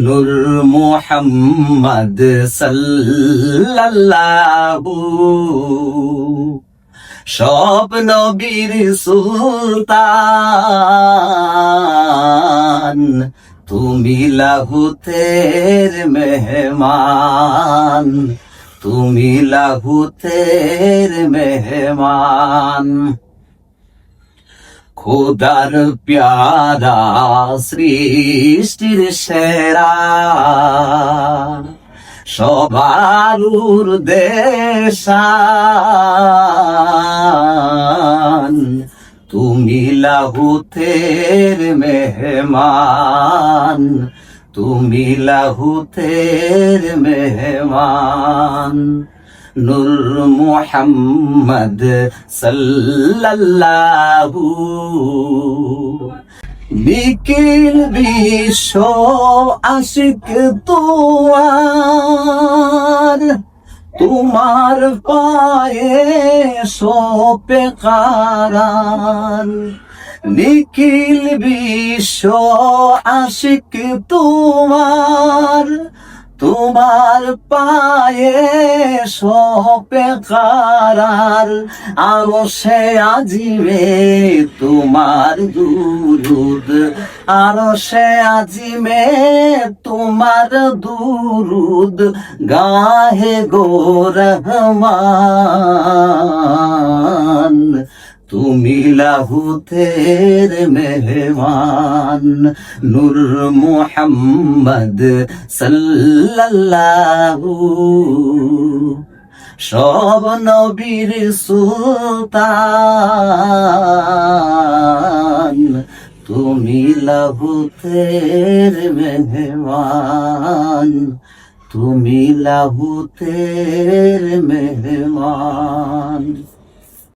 নূর মুহাম্মদ সাল্লাল্লাহু সব নবীর সুলতান, তুমি লাহুতের মেহমান, তুমি লাহুতের মেহমান। খোদার প্যারা সৃষ্টির সেরা, সবার উর্দেশান, তুমি লাহুতের মেহমান, তুমি লাহুতের মেহমান। নূর মুহাম্মদ সাল্লাল্লাহু নিখিল বিশ্ব আশিক তোমার, তোমার পায়ে সোপে কারার। নিখিল বিশ্ব আশিক তোমার, তোমার পায়ে সোপে কারার। আরশে আজিমে তোমার দুরুদ, আরশে আজিমে তোমার দুরুদ গাহে গো রহমান, তুমি লাহুতের মেহমান। নূর মুহাম্মদ সাল্লাল্লাহু সব নবীর সুলতান, তুমি লাহুতের মেহমান, তুমি লাহুতের মেহমান।